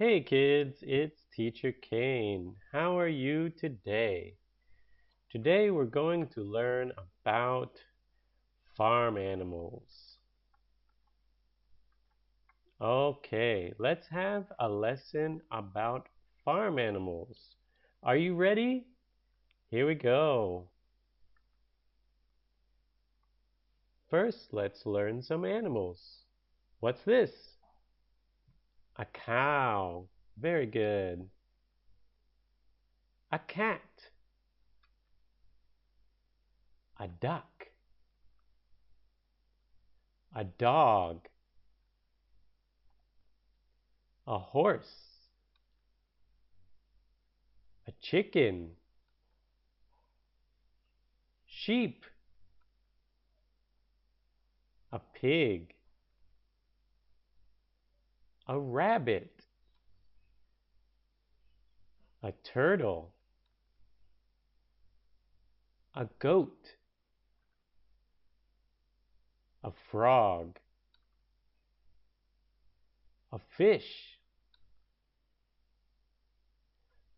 Hey kids, it's Teacher Kane. How are you today? Today we're going to learn about farm animals. Okay, let's have a lesson about farm animals. Are you ready? Here we go. First, let's learn some animals. What's this? A cow. Very good. A cat. A duck. A dog. A horse. A chicken. Sheep. A pig. A rabbit. A turtle. A goat. A frog. A fish.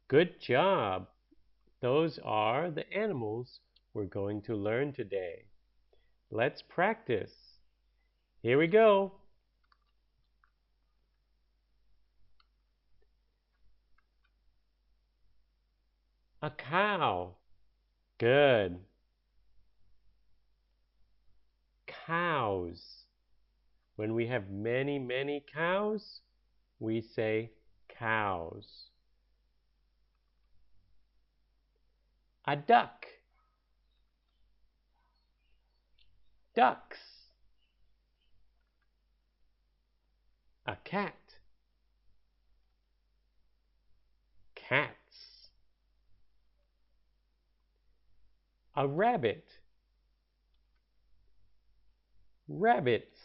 Good job! Those are the animals we're going to learn today. Let's practice. Here we go. A cow. Good. Cows. When we have many cows, we say cows. A duck. Ducks. A cat. Cats. A rabbit. Rabbits.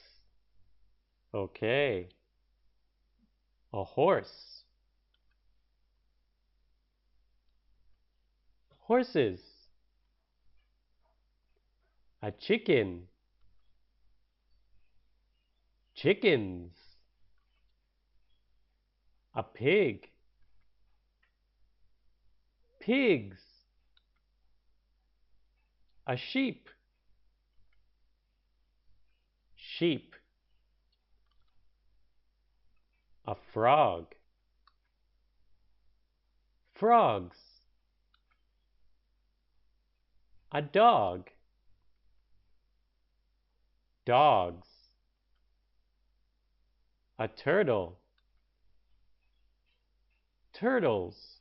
Okay. A horse. Horses. A chicken. Chickens. A pig. Pigs. A sheep. Sheep. A frog. Frogs. A dog. Dogs. A turtle. Turtles.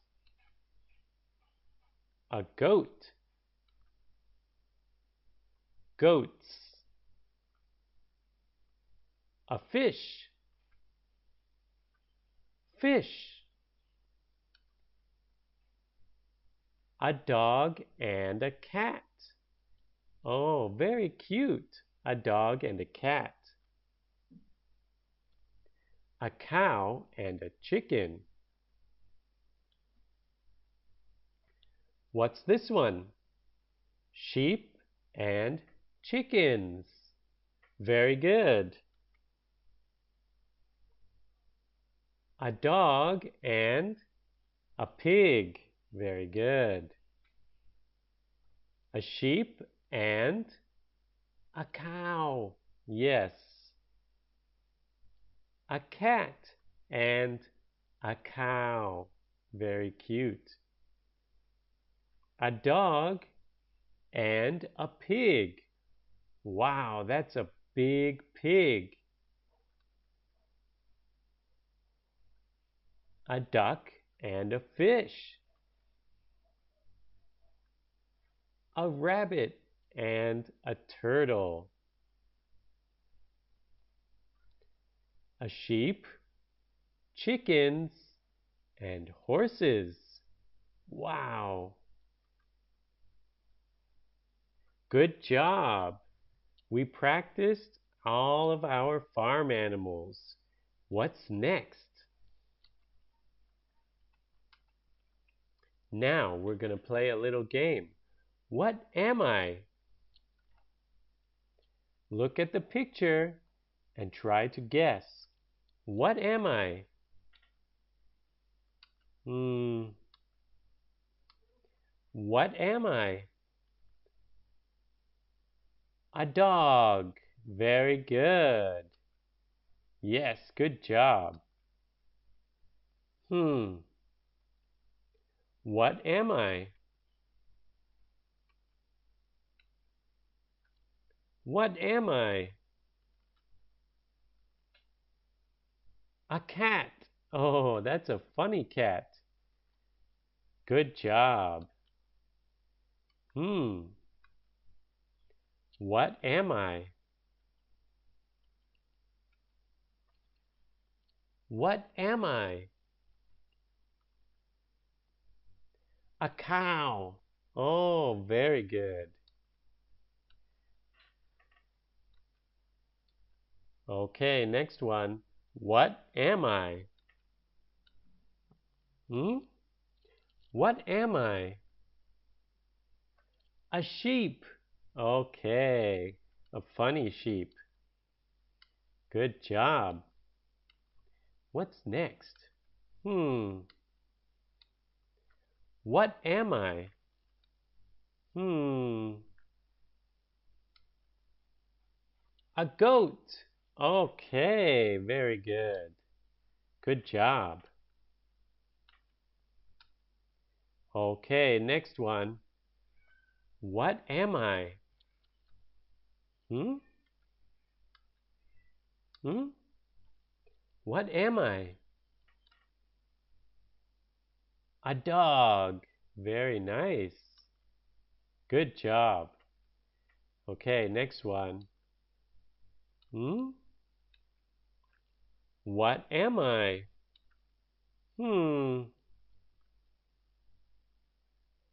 A goat. Goats. A fish. Fish. A dog and a cat. Oh, very cute. A dog and a cat. A cow and a chicken. What's this one? Sheep and chickens. Very good. A dog and a pig. Very good. A sheep and a cow. Yes. A cat and a cow. Very cute. A dog and a pig. Wow, that's a big pig. A duck and a fish. A rabbit and a turtle. A sheep, chickens, and horses. Wow. Good job. We practiced all of our farm animals. What's next? Now we're going to play a little game. What am I? Look at the picture and try to guess. What am I? Hmm. What am I? A dog. Very good. Yes, good job. Hmm. What am I? What am I? A cat. Oh, that's a funny cat. Good job. Hmm. What am I? What am I? A cow. Oh, very good. Okay, next one. What am I? Hmm? What am I? A sheep. Okay, a funny sheep. Good job. What's next? Hmm. What am I? Hmm. A goat. Okay, very good. Good job. Okay, next one. What am I? Hmm? Hmm? What am I? A dog. Very nice. Good job. Okay, next one. Hmm? What am I? Hmm.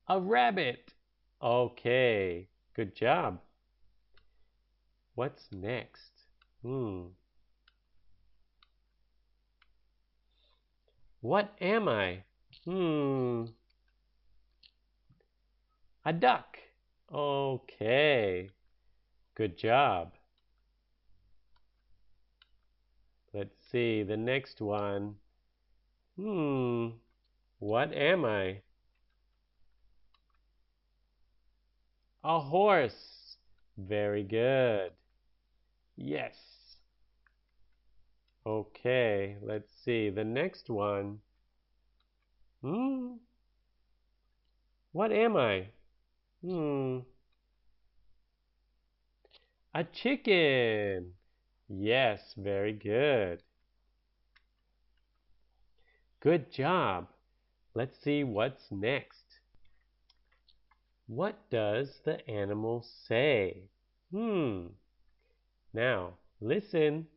A rabbit. Okay, good job. What's next? Hmm. What am I? Hmm. A duck. Okay, good job. Let's see the next one. Hmm. What am I? A horse. Very good. Yes. Okay, let's see the next one. Hmm. What am I? Hmm. A chicken. Yes, very good. Good job. Let's see what's next. What does the animal say? Hmm. Now, listen.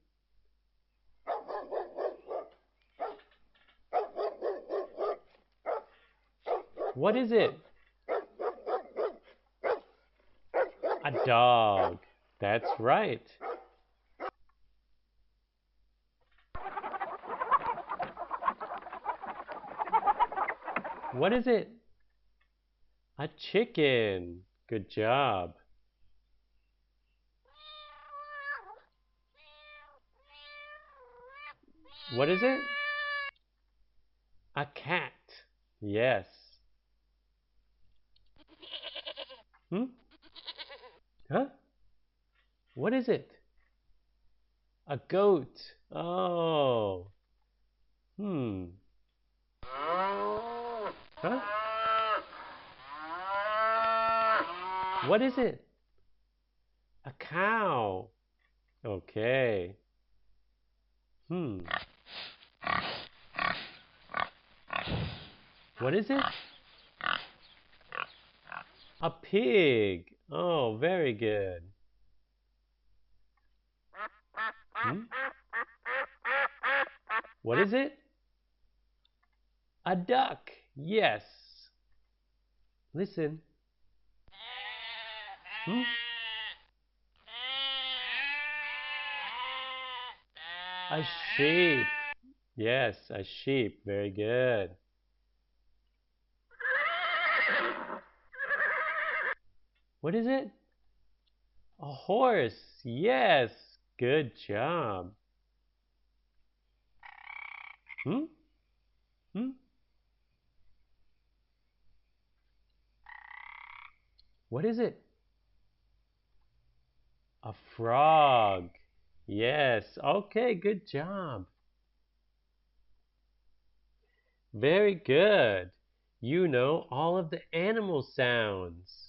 What is it? A dog. That's right. What is it? A chicken. Good job. What is it? A cat. Yes. Hmm? Huh? What is it? A goat. Oh. Hmm. Huh? What is it? A cow. Okay. Hmm. What is it? A pig. Oh, very good. Hmm? What is it? A duck. Yes. Listen. Hmm? A sheep. Yes, a sheep. Very good. What is it? A horse. Yes. Good job. Hmm? Hmm? What is it? A frog. Yes. Okay, good job. Very good. You know all of the animal sounds.